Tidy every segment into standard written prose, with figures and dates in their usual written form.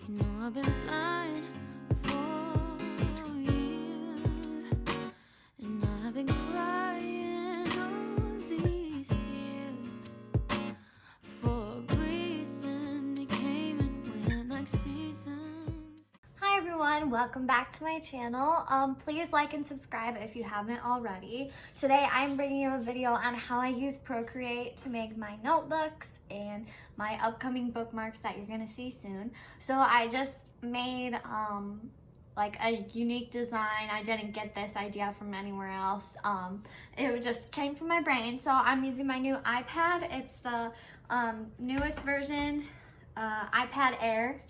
You know I've been blind for years, and I've been crying all these tears for a reason. They came and went like seasons. Hi everyone, welcome back to my channel. Please like and subscribe if you haven't already. Today I'm bringing you a video on how I use Procreate to make my notebooks and my upcoming bookmarks that you're gonna see soon. So I just made like a unique design. I didn't get this idea from anywhere else. It just came from my brain. So I'm using my new iPad. It's the newest version, iPad Air.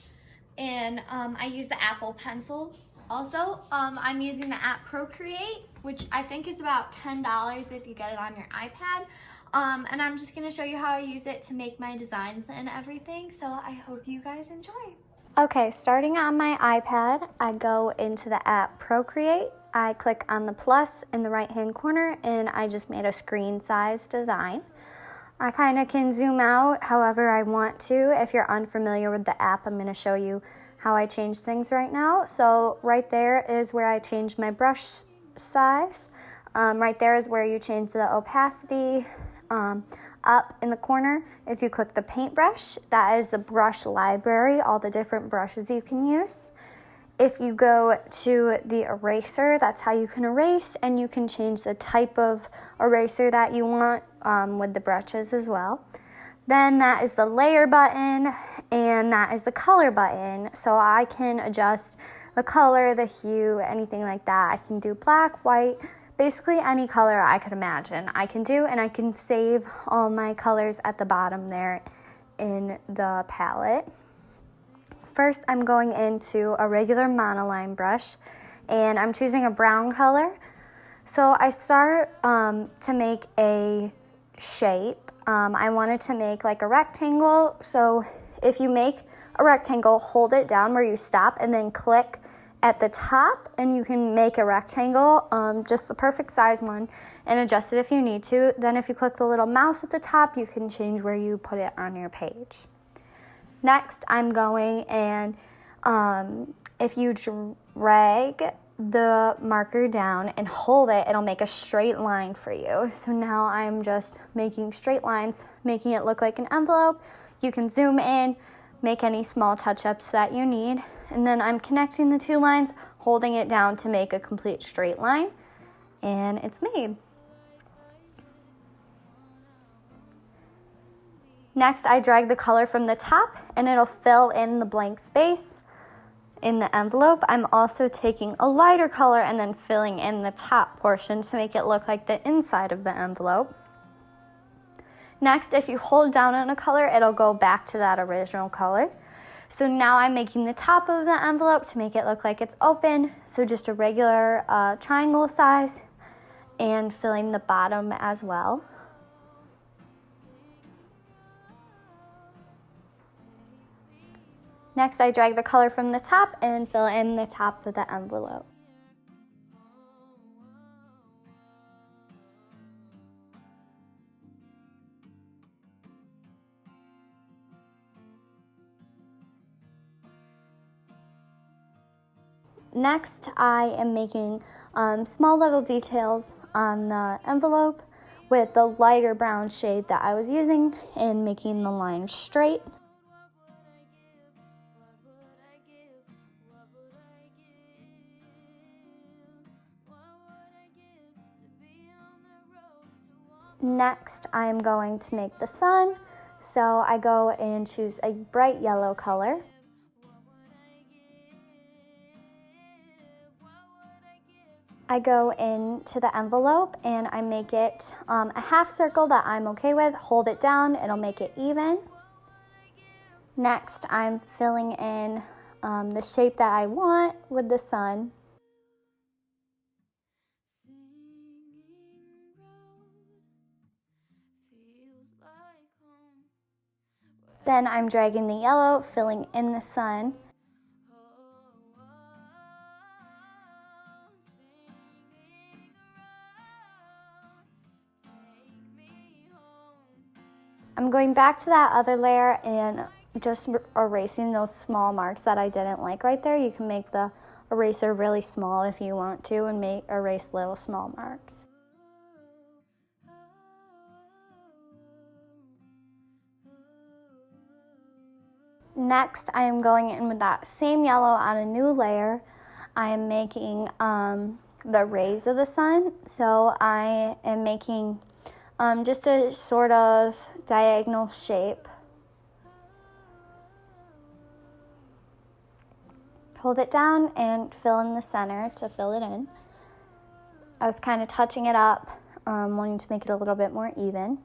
And I use the Apple Pencil. Also, I'm using the app Procreate, which I think is about $10 if you get it on your iPad. And I'm just gonna show you how I use it to make my designs and everything. So I hope you guys enjoy. Okay, starting on my iPad, I go into the app Procreate. I click on the plus in the right-hand corner, and I just made a screen size design. I kind of can zoom out however I want to. If you're unfamiliar with the app, I'm going to show you how I change things right now. So right there is where I change my brush size. Right there is where you change the opacity. Up in the corner, if you click the paintbrush, that is the brush library, all the different brushes you can use. If you go to the eraser, that's how you can erase, and you can change the type of eraser that you want with the brushes as well. Then that is the layer button, and that is the color button. So I can adjust the color, the hue, anything like that. I can do black, white, basically any color I could imagine I can do, and I can save all my colors at the bottom there in the palette. First, I'm going into a regular monoline brush, and I'm choosing a brown color. So I start to make a shape. I wanted to make like a rectangle. So if you make a rectangle, hold it down where you stop and then click at the top, and you can make a rectangle, just the perfect size one, and adjust it if you need to. Then if you click the little mouse at the top, you can change where you put it on your page. Next, I'm going and if you drag the marker down and hold it, it'll make a straight line for you. So now I'm just making straight lines, making it look like an envelope. You can zoom in, make any small touch-ups that you need. And then I'm connecting the two lines, holding it down to make a complete straight line, and it's made. Next, I drag the color from the top, and it'll fill in the blank space in the envelope. I'm also taking a lighter color and then filling in the top portion to make it look like the inside of the envelope. Next, if you hold down on a color, it'll go back to that original color. So now I'm making the top of the envelope to make it look like it's open. So just a regular triangle size, and filling the bottom as well. Next, I drag the color from the top and fill in the top of the envelope. Next, I am making small little details on the envelope with the lighter brown shade that I was using, and making the line straight. Next, I'm going to make the sun, so I go and choose a bright yellow color. I go into the envelope and I make it a half circle that I'm okay with. Hold it down, it'll make it even. Next, I'm filling in the shape that I want with the sun. Then I'm dragging the yellow, filling in the sun. I'm going back to that other layer and just erasing those small marks that I didn't like right there. You can make the eraser really small if you want to and erase little small marks. Next, I am going in with that same yellow on a new layer. I am making the rays of the sun. So I am making just a sort of diagonal shape. Hold it down and fill in the center to fill it in. I was kind of touching it up, wanting to make it a little bit more even.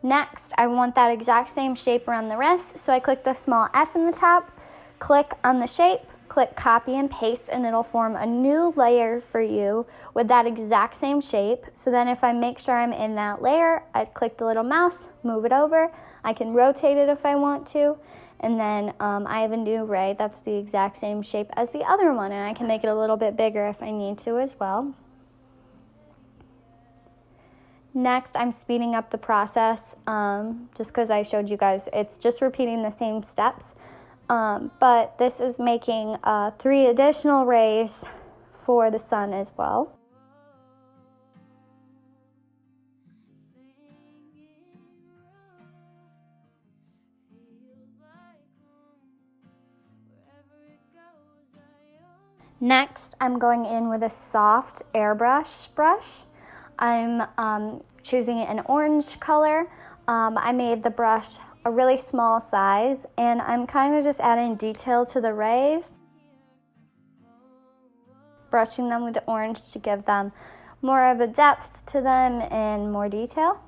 Next, I want that exact same shape around the wrist, so I click the small S in the top, click on the shape, click copy and paste, and it'll form a new layer for you with that exact same shape. So then if I make sure I'm in that layer, I click the little mouse, move it over. I can rotate it if I want to, and then I have a new ray that's the exact same shape as the other one, and I can make it a little bit bigger if I need to as well. Next, I'm speeding up the process just because I showed you guys. It's just repeating the same steps, but this is making 3 additional rays for the sun as well. Next, I'm going in with a soft airbrush brush. I'm choosing an orange color. I made the brush a really small size, and I'm kind of just adding detail to the rays, brushing them with the orange to give them more of a depth to them and more detail.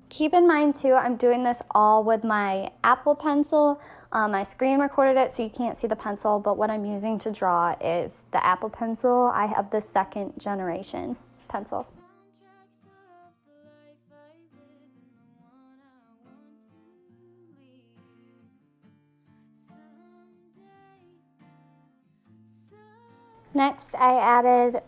Keep in mind too, I'm doing this all with my Apple Pencil. I screen recorded it so you can't see the pencil, but what I'm using to draw is the Apple Pencil. I have the 2nd generation pencil. Next, I added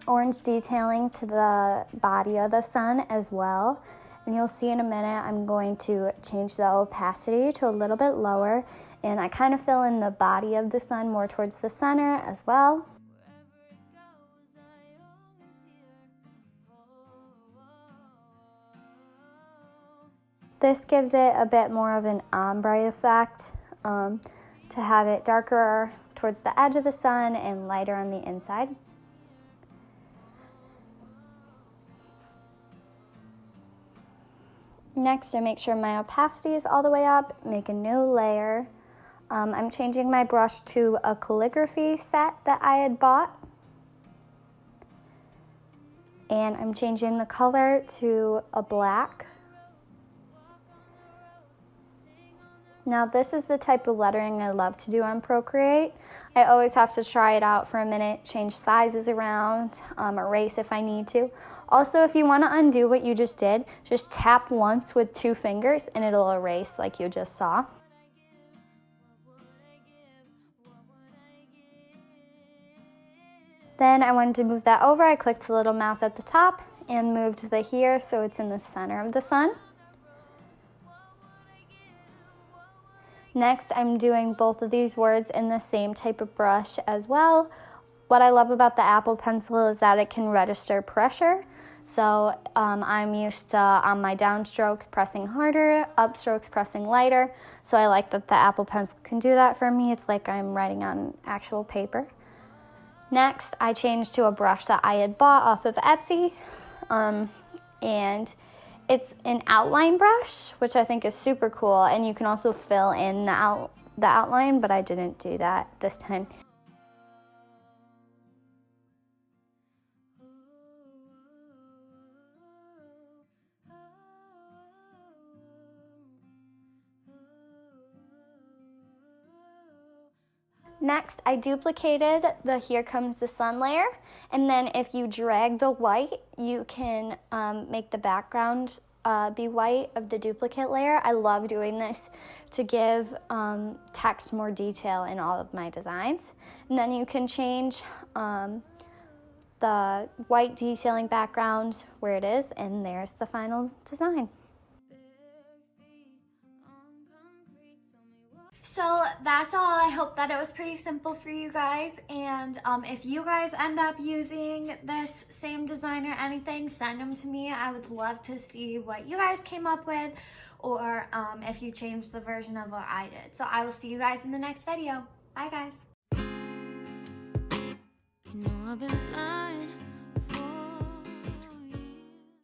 orange detailing to the body of the sun as well. And you'll see in a minute, I'm going to change the opacity to a little bit lower, and I kind of fill in the body of the sun more towards the center as well. This gives it a bit more of an ombre effect, to have it darker towards the edge of the sun and lighter on the inside. Next, I make sure my opacity is all the way up, make a new layer. I'm changing my brush to a calligraphy set that I had bought. And I'm changing the color to a black. Now this is the type of lettering I love to do on Procreate. I always have to try it out for a minute, change sizes around, erase if I need to. Also, if you want to undo what you just did, just tap once with 2 fingers and it'll erase like you just saw. Then I wanted to move that over. I clicked the little mouse at the top and moved the here so it's in the center of the sun. Next, I'm doing both of these words in the same type of brush as well. What I love about the Apple Pencil is that it can register pressure. So I'm used to, on my downstrokes, pressing harder, upstrokes pressing lighter. So I like that the Apple Pencil can do that for me. It's like I'm writing on actual paper. Next, I changed to a brush that I had bought off of Etsy. And it's an outline brush, which I think is super cool. And you can also fill in the outline, but I didn't do that this time. Next, I duplicated the Here Comes the Sun layer, and then if you drag the white, you can make the background be white of the duplicate layer. I love doing this to give text more detail in all of my designs. And then you can change the the white detailing background where it is, and there's the final design. So that's all. I hope that it was pretty simple for you guys, and if you guys end up using this same design or anything, send them to me. I would love to see what you guys came up with, or if you changed the version of what I did. So I will see you guys in the next video. Bye guys. You know I've been blind